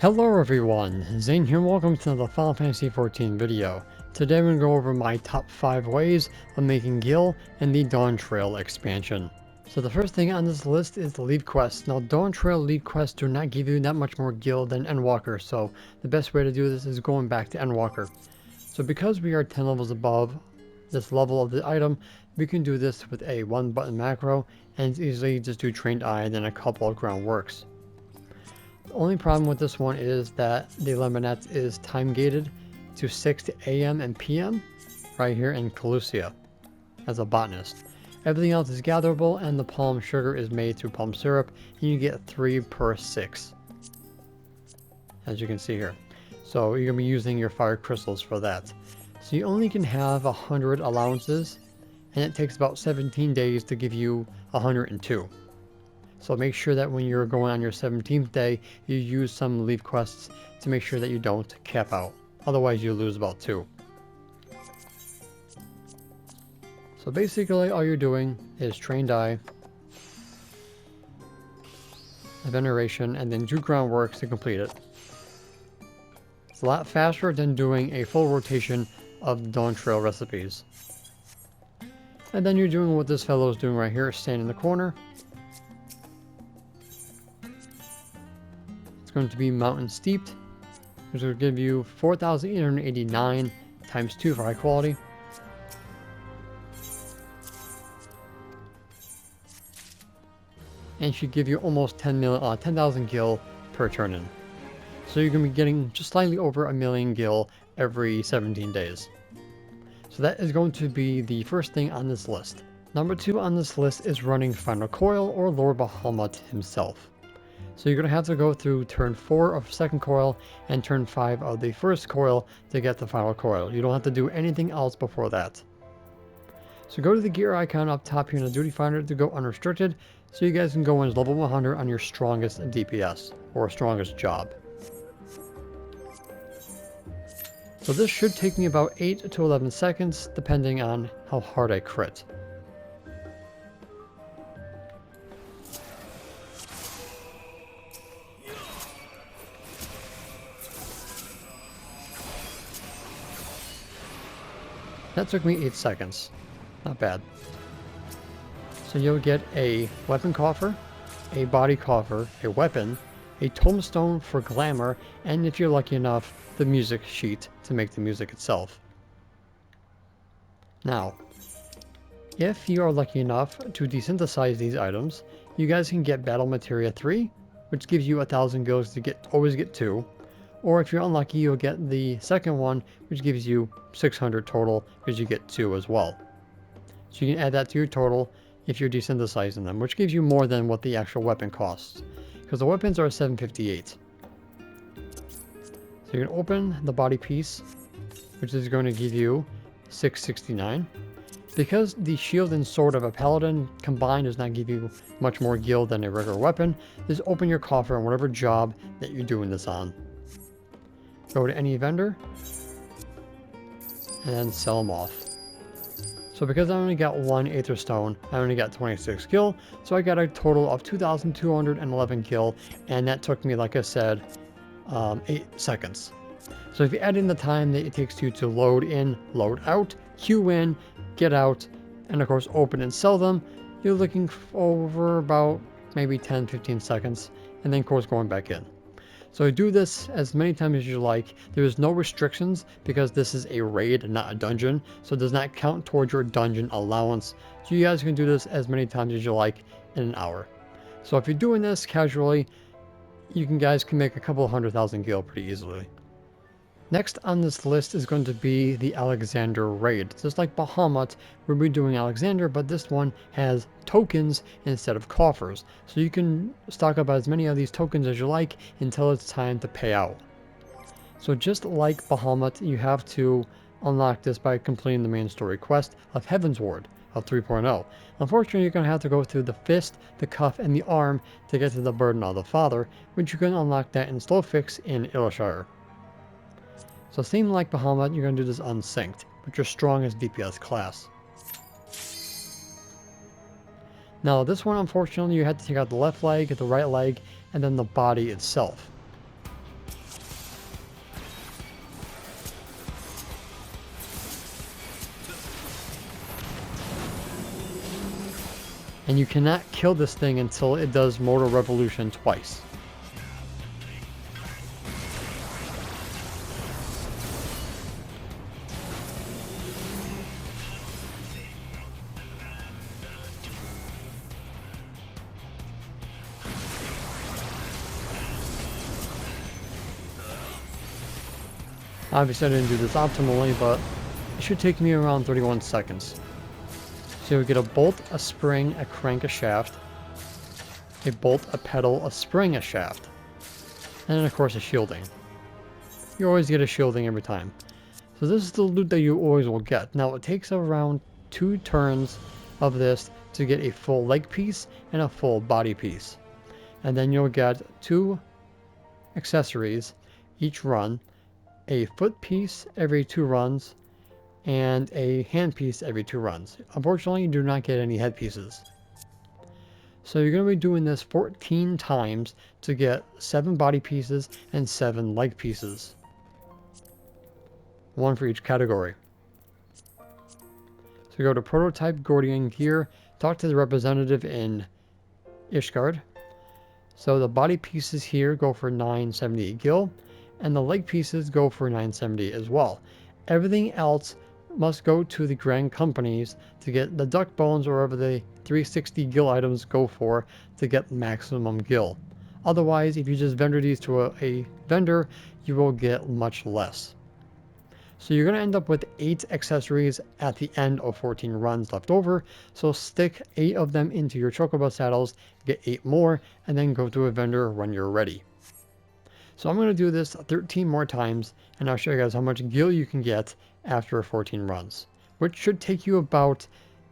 Hello everyone, Zane here and welcome to the Final Fantasy XIV video. Today I'm going to go over my top 5 ways of making gil in the Dawntrail expansion. So the first thing on this list is the lead quests. Now Dawntrail lead quests do not give you that much more gil than Endwalker, so the best way to do this is going back to Endwalker. So because we are 10 levels above this level of the item, we can do this with a 1 button macro and it's easily just do trained eye and then a couple of ground works. The only problem with this one is that the lemonette is time gated to 6 AM and PM right here in Calusia as a botanist. Everything else is gatherable and the palm sugar is made through palm syrup and you get 3 per 6 as you can see here. So you're going to be using your fire crystals for that. So you only can have 100 allowances and it takes about 17 days to give you 102. So make sure that when you're going on your 17th day, you use some leaf quests to make sure that you don't cap out. Otherwise you lose about 2. So basically all you're doing is trained eye, a veneration, and then do groundworks to complete it. It's a lot faster than doing a full rotation of Dawntrail recipes. And then you're doing what this fellow is doing right here, stand in the corner. Going to be mountain steeped, which will give you 4,889 times 2 for high quality. And should give you almost 10,000 gil per turn in. So you're going to be getting just slightly over 1,000,000 gil every 17 days. So that is going to be the first thing on this list. Number 2 on this list is running Final Coil or Lord Bahamut himself. So you're going to have to go through turn 4 of second coil and turn 5 of the first coil to get the final coil. You don't have to do anything else before that. So go to the gear icon up top here in the duty finder to go unrestricted so you guys can go in as level 100 on your strongest DPS or strongest job. So this should take me about 8 to 11 seconds depending on how hard I crit. That took me 8 seconds. Not bad. So you'll get a weapon coffer, a body coffer, a weapon, a tombstone for glamour, and if you're lucky enough, the music sheet to make the music itself. Now, if you are lucky enough to desynthesize these items, you guys can get Battle Materia 3, which gives you 1,000 gils to always get 2. Or if you're unlucky, you'll get the second one, which gives you 600 total, because you get 2 as well. So you can add that to your total if you're desynthesizing them, which gives you more than what the actual weapon costs, because the weapons are 758. So you can open the body piece, which is going to give you 669. Because the shield and sword of a paladin combined does not give you much more gil than a regular weapon, just open your coffer on whatever job that you're doing this on. Go to any vendor and then sell them off. So because I only got 1 Aether Stone, I only got 26 gil, so I got a total of 2,211 gil, and that took me, like I said, 8 seconds. So if you add in the time that it takes you to load in, load out, queue in, get out, and of course open and sell them, you're looking over about maybe 10-15 seconds, and then of course going back in. So do this as many times as you like. There is no restrictions because this is a raid and not a dungeon, so it does not count towards your dungeon allowance. So you guys can do this as many times as you like in an hour. So if you're doing this casually, you guys can make a couple 100,000 gil pretty easily. Next on this list is going to be the Alexander raid. Just like Bahamut, we'll be doing Alexander, but this one has tokens instead of coffers. So you can stock up as many of these tokens as you like until it's time to pay out. So just like Bahamut, you have to unlock this by completing the main story quest of Heaven's Ward of 3.0. Unfortunately, you're going to have to go through the fist, the cuff, and the arm to get to the Burden of the Father, which you can unlock that in Slow Fix in Ilshire. So same like Bahamut, you're going to do this unsynced, but your strongest DPS class. Now this one, unfortunately, you had to take out the left leg, the right leg, and then the body itself. And you cannot kill this thing until it does Mortal Revolution twice. Obviously I didn't do this optimally, but it should take me around 31 seconds. So we get a bolt, a spring, a crank, a shaft, a bolt, a pedal, a spring, a shaft, and then of course a shielding. You always get a shielding every time. So this is the loot that you always will get. Now it takes around 2 turns of this to get a full leg piece and a full body piece. And then you'll get 2 accessories each run, a foot piece every 2 runs, and a hand piece every 2 runs. Unfortunately, you do not get any head pieces. So you're going to be doing this 14 times to get 7 body pieces and 7 leg pieces. 1 for each category. So go to Prototype Gordian Gear, talk to the representative in Ishgard. So the body pieces here go for 978 gil, and the leg pieces go for 970 as well. Everything else must go to the grand companies to get the duck bones, or whatever the 360 gil items go for, to get maximum gil. Otherwise, if you just vendor these to a vendor, you will get much less. So you're going to end up with 8 accessories at the end of 14 runs left over. So stick 8 of them into your chocobo saddles, get 8 more, and then go to a vendor when you're ready. So I'm going to do this 13 more times, and I'll show you guys how much gil you can get after 14 runs, which should take you about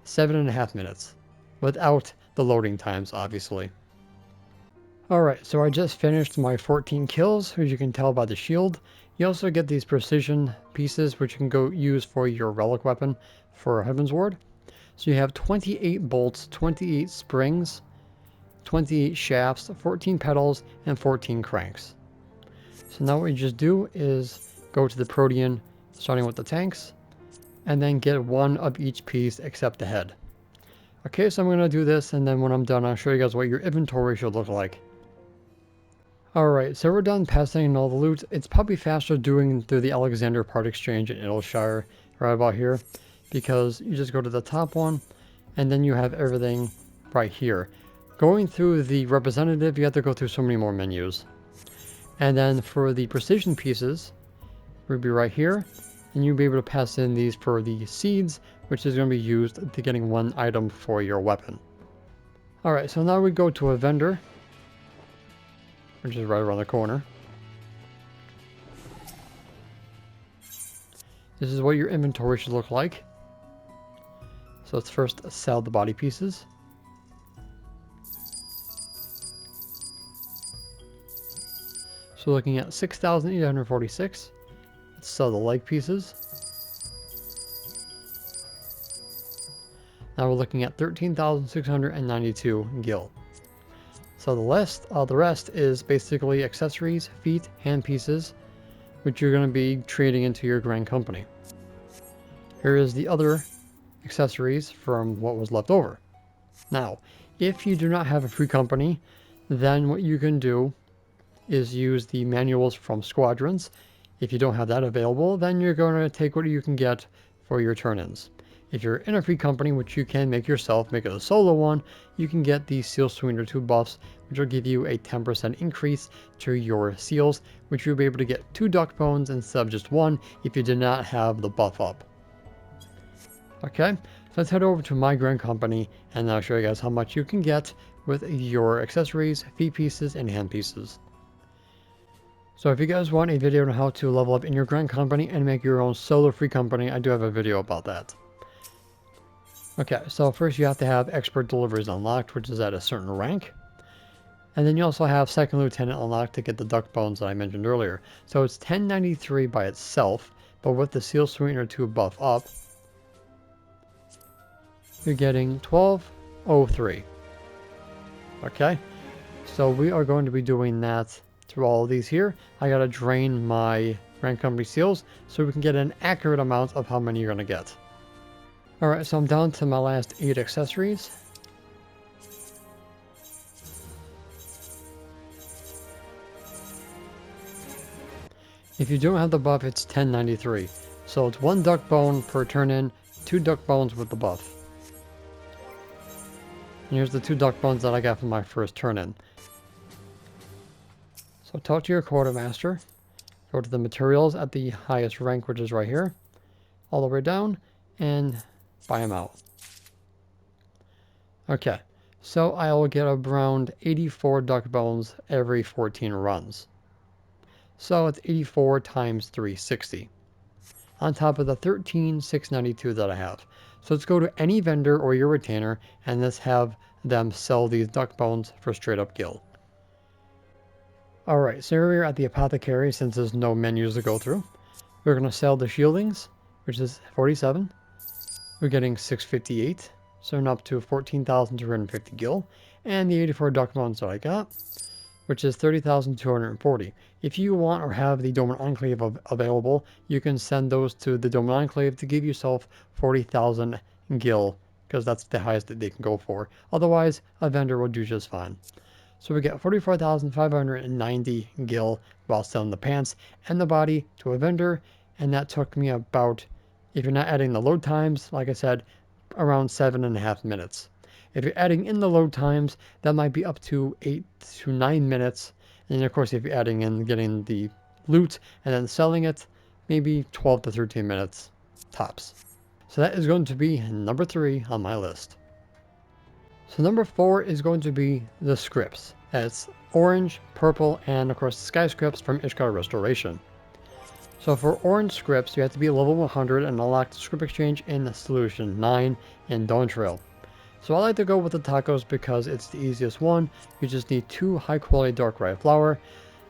7.5 minutes, without the loading times, obviously. Alright, so I just finished my 14 kills, as you can tell by the shield. You also get these precision pieces, which you can go use for your relic weapon for Heaven's Ward. So you have 28 bolts, 28 springs, 28 shafts, 14 pedals, and 14 cranks. So now what you just do is go to the Protean, starting with the tanks, and then get 1 of each piece except the head. Okay, so I'm going to do this, and then when I'm done, I'll show you guys what your inventory should look like. Alright, so we're done passing all the loot. It's probably faster doing through the Alexander Part Exchange in Idleshire, right about here, because you just go to the top one, and then you have everything right here. Going through the representative, you have to go through so many more menus. And then for the precision pieces, we'll be right here, and you'll be able to pass in these for the seeds, which is going to be used to getting 1 item for your weapon. Alright, so now we go to a vendor, which is right around the corner. This is what your inventory should look like. So let's first sell the body pieces. So looking at 6,846. Let's sell the leg pieces. Now we're looking at 13,692 gil. So the rest is basically accessories, feet, hand pieces, which you're going to be trading into your grand company. Here is the other accessories from what was left over. Now, if you do not have a free company, then what you can do is use the manuals from squadrons. If you don't have that available, then you're going to take what you can get for your turn-ins. If you're in a free company, which you can make yourself, make it a solo one, you can get the Seal Swinger 2 buffs, which will give you a 10% increase to your seals, which you'll be able to get 2 duck bones instead of just 1 if you did not have the buff up. Okay, so let's head over to my grand company, and I'll show you guys how much you can get with your accessories, feet pieces, and hand pieces. So if you guys want a video on how to level up in your grand company and make your own solo free company, I do have a video about that. Okay, so first you have to have expert deliveries unlocked, which is at a certain rank. And then you also have second lieutenant unlocked to get the duck bones that I mentioned earlier. So it's 1093 by itself, but with the Seal Sweetener 2 buff up, you're getting 1203. Okay, so we are going to be doing that through all of these here. I gotta drain my grand company seals so we can get an accurate amount of how many you're gonna get. Alright, so I'm down to my last 8 accessories. If you don't have the buff, it's 1093. So it's 1 duck bone per turn in, 2 duck bones with the buff. And here's the 2 duck bones that I got from my first turn in. So talk to your quartermaster. Go to the materials at the highest rank, which is right here, all the way down, and buy them out. Okay, so I will get around 84 duck bones every 14 runs. So it's 84 times 360. On top of the 13,692 that I have. So let's go to any vendor or your retainer and let's have them sell these duck bones for straight up gil. Alright, so we're at the apothecary since there's no menus to go through. We're going to sell the shieldings, which is 47. We're getting 658, so we're up to 14,250 gil. And the 84 duck bones that I got, which is 30,240. If you want or have the Doman Enclave available, you can send those to the Doman Enclave to give yourself 40,000 gil, because that's the highest that they can go for. Otherwise, a vendor will do just fine. So we get 44,590 gil while selling the pants and the body to a vendor, and that took me about, if you're not adding the load times, like I said, around 7.5 minutes. If you're adding in the load times, that might be up to 8 to 9 minutes. And then of course, if you're adding in getting the loot and then selling it, maybe 12 to 13 minutes tops. So that is going to be number 3 on my list. So number 4 is going to be the scrips. That's orange, purple, and of course sky scrips from Ishkar Restoration. So for orange scripts, you have to be level 100 and unlock the script exchange in Solution 9 in Dawntrail. So I like to go with the tacos because it's the easiest one. You just need 2 high quality dark rye flour.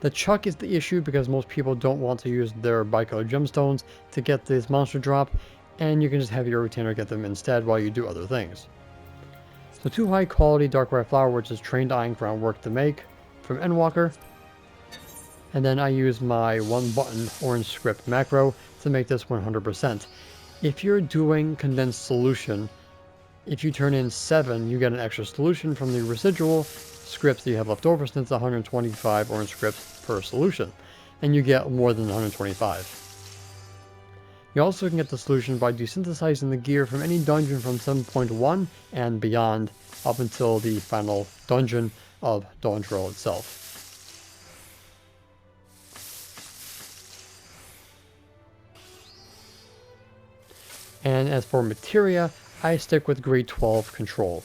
The chuck is the issue because most people don't want to use their bicolor gemstones to get this monster drop, and you can just have your retainer get them instead while you do other things. So 2 high quality dark rye flour, which is trained iron groundwork to make from Endwalker. And then I use my 1 button orange script macro to make this 100%. If you're doing condensed solution, if you turn in 7, you get an extra solution from the residual scripts that you have left over, since it's 125 orange scripts per solution, and you get more than 125. You also can get the solution by desynthesizing the gear from any dungeon from 7.1 and beyond up until the final dungeon of Dawntrail itself. And as for materia, I stick with grade 12 control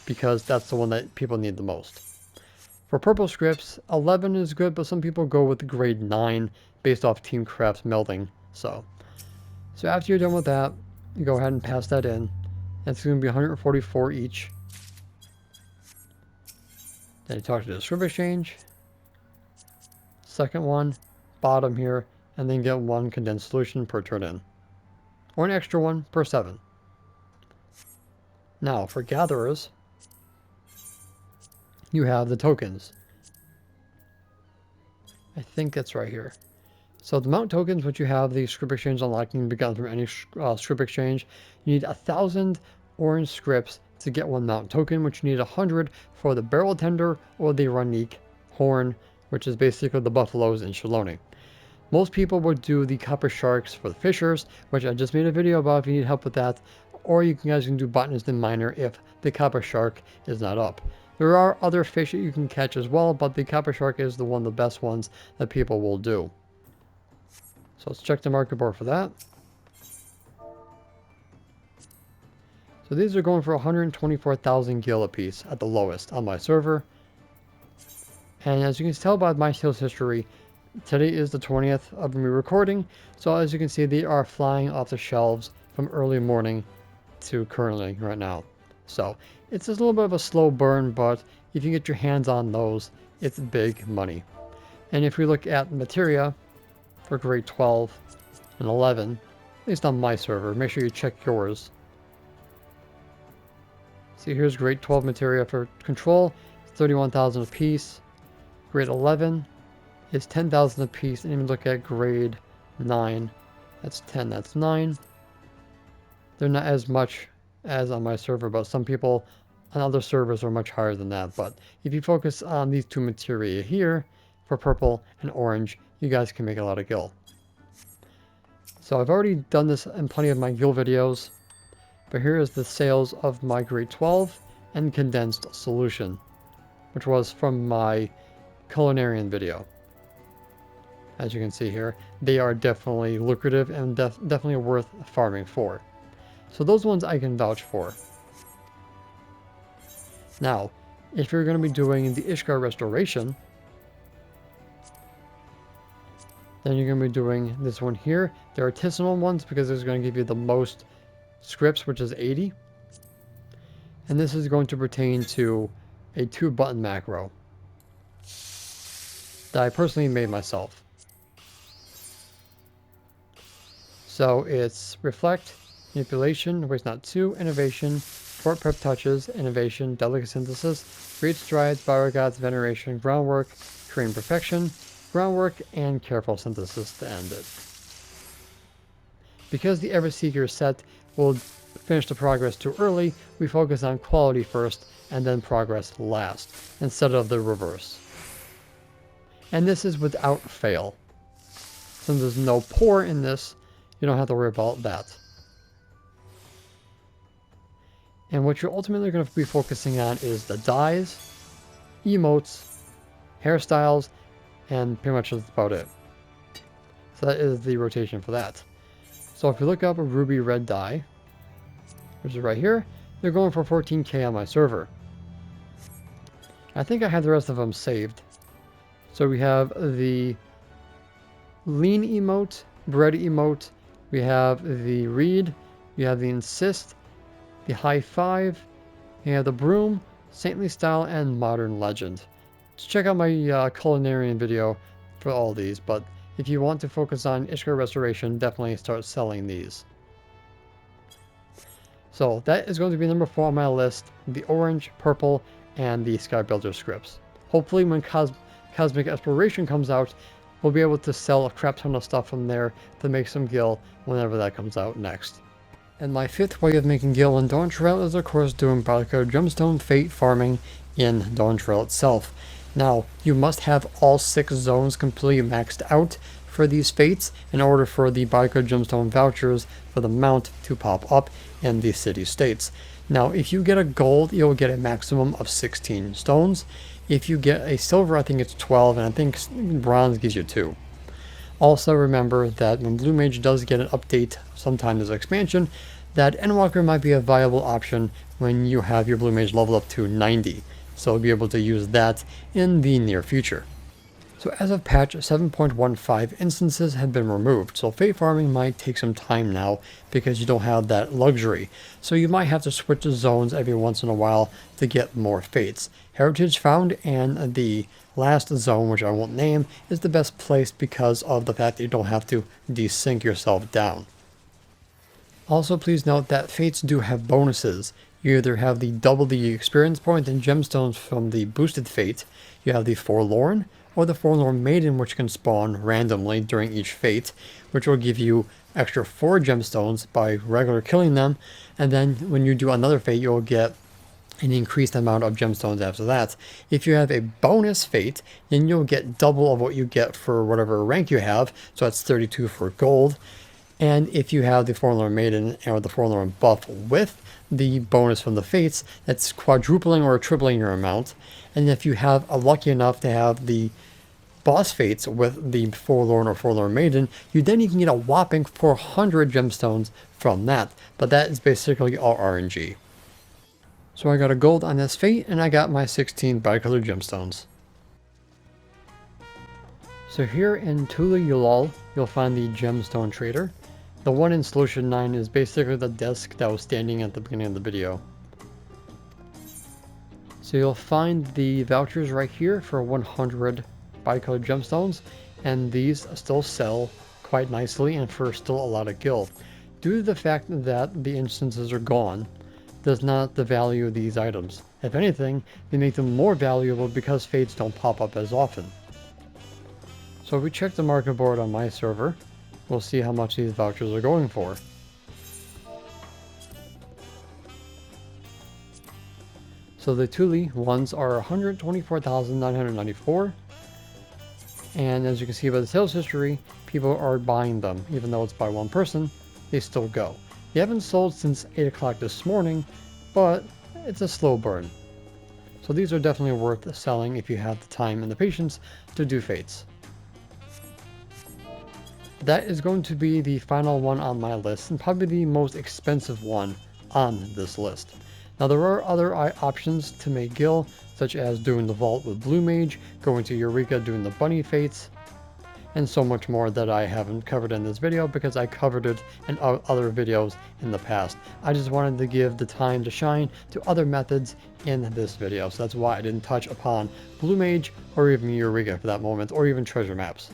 because that's the one that people need the most. For purple scripts, 11 is good, but some people go with grade 9 based off Team Craft's melding. So after you're done with that, you go ahead and pass that in. That's going to be 144 each. Then you talk to the script exchange. Second one, bottom here, and then get 1 condensed solution per turn in. Or an extra one per 7. Now, for gatherers, you have the tokens. I think that's right here. So the mount tokens, which you have the script exchange unlocking begun from any script exchange, you need 1,000 orange scripts to get 1 mount token, which you need 100 for the barrel tender or the Ranique horn, which is basically the buffaloes in Shaloni. Most people would do the copper sharks for the fishers, which I just made a video about if you need help with that, or you guys can do botanist and miner if the copper shark is not up. There are other fish that you can catch as well, but the copper shark is one of the best ones that people will do. So let's check the market board for that. So these are going for 124,000 gil a piece at the lowest on my server. And as you can tell by my sales history, today is the 20th of me recording. So as you can see, they are flying off the shelves from early morning to currently right now. So it's just a little bit of a slow burn, but if you get your hands on those, it's big money. And if we look at materia for grade 12 and 11, at least on my server, make sure you check yours. See, here's grade 12 materia for control, 31,000 a piece. Grade 11 is 10,000 a piece, and even look at grade 9, that's 10, that's 9. They're not as much as on my server, but some people on other servers are much higher than that. But if you focus on these 2 materia here, for purple and orange, you guys can make a lot of gil. So I've already done this in plenty of my gil videos, but here is the sales of my grade 12 and condensed solution, which was from my culinarian video. As you can see here, they are definitely lucrative and definitely worth farming for. So those ones I can vouch for. Now, if you're going to be doing the Ishgard restoration, then you're going to be doing this one here, the artisanal ones, because it's going to give you the most scrips, which is 80. And this is going to pertain to a 2-button macro that I personally made myself. So it's reflect, manipulation, waste not 2, innovation, fort prep touches, innovation, delicate synthesis, read strides, biogods, veneration, groundwork, Korean perfection, groundwork, and careful synthesis to end it. Because the Everseeker set will finish the progress too early, we focus on quality first and then progress last, instead of the reverse. And this is without fail. Since there's no pour in this, you don't have to worry about that. And what you're ultimately going to be focusing on is the dyes, emotes, hairstyles, and pretty much that's about it. So that is the rotation for that. So if you look up a ruby red dye, which is right here, they're going for 14k on my server. I think I have the rest of them saved. So we have the lean emote, bread emote, we have the read, we have the insist, the high five, we have the broom, saintly style, and modern legend. So check out my culinarian video for all these, but if you want to focus on Ishgard restoration, definitely start selling these. So that is going to be number 4 on my list, the orange, purple, and the Sky Builder scripts. Hopefully when Cosmic Exploration comes out, we'll be able to sell a crap ton of stuff from there to make some gil whenever that comes out next. And my 5th way of making gil in Dawntrail is of course doing barcode gemstone fate farming in Dawntrail itself. Now, you must have all 6 zones completely maxed out for these fates in order for the barcode gemstone vouchers for the mount to pop up in the city states. Now, if you get a gold, you'll get a maximum of 16 stones. If you get a silver, I think it's 12, and I think bronze gives you 2. Also remember that when Blue Mage does get an update sometime this expansion, that Endwalker might be a viable option when you have your Blue Mage level up to 90. So you'll be able to use that in the near future. So as of patch 7.15, instances have been removed, so fate farming might take some time now because you don't have that luxury. So you might have to switch zones every once in a while to get more fates. Heritage found and the last zone, which I won't name, is the best place because of the fact that you don't have to desync yourself down. Also please note that fates do have bonuses. You either have the double the experience point and gemstones from the boosted fate, you have the Forlorn, or the Forlorn Maiden, which can spawn randomly during each fate, which will give you extra 4 gemstones by regular killing them, and then when you do another fate, you'll get an increased amount of gemstones after that. If you have a bonus fate, then you'll get double of what you get for whatever rank you have, so that's 32 for gold. And if you have the Forlorn Maiden or the Forlorn buff with the bonus from the fates, that's quadrupling or tripling your amount. And if you have lucky enough to have the boss fates with the Forlorn or Forlorn Maiden, you can get a whopping 400 gemstones from that. But that is basically all RNG. So I got a gold on this fate, and I got my 16 bicolored gemstones. So here in Tula Yulal, you'll find the gemstone trader. The one in Solution 9 is basically the desk that was standing at the beginning of the video. So you'll find the vouchers right here for 100 bicolored gemstones, and these still sell quite nicely and for still a lot of gil. Due to the fact that the instances are gone, does not devalue these items. If anything, they make them more valuable because fates don't pop up as often. So if we check the market board on my server, we'll see how much these vouchers are going for. So the Thule ones are 124,994, And as you can see by the sales history, people are buying them. Even though it's by one person, they still go. They haven't sold since 8 o'clock this morning, but it's a slow burn. So these are definitely worth selling if you have the time and the patience to do fates. That is going to be the final one on my list, and probably the most expensive one on this list. Now there are other options to make gil, such as doing the vault with Blue Mage, going to Eureka doing the bunny fates, and so much more that I haven't covered in this video because I covered it in other videos in the past. I just wanted to give the time to shine to other methods in this video, so that's why I didn't touch upon Blue Mage or even Eureka for that moment, or even treasure maps.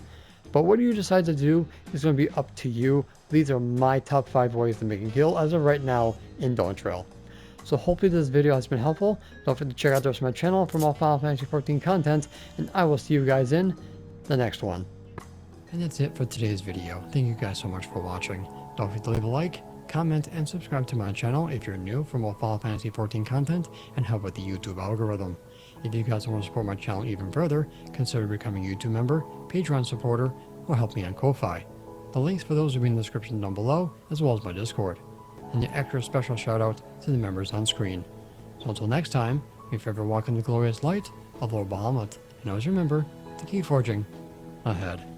But what you decide to do is going to be up to you. These are my top 5 ways to make a gil as of right now in Dawntrail. So hopefully this video has been helpful. Don't forget to check out the rest of my channel for more Final Fantasy XIV content, and I will see you guys in the next one. And that's it for today's video. Thank you guys so much for watching. Don't forget to leave a like, comment, and subscribe to my channel if you're new for more Final Fantasy XIV content and help with the YouTube algorithm. If you guys want to support my channel even further, consider becoming a YouTube member, Patreon supporter, or help me on Ko-Fi. The links for those will be in the description down below, as well as my Discord. And the extra special shout out to the members on screen. So until next time, may you forever walk in the glorious light of Lord Bahamut, and always remember to keep forging ahead.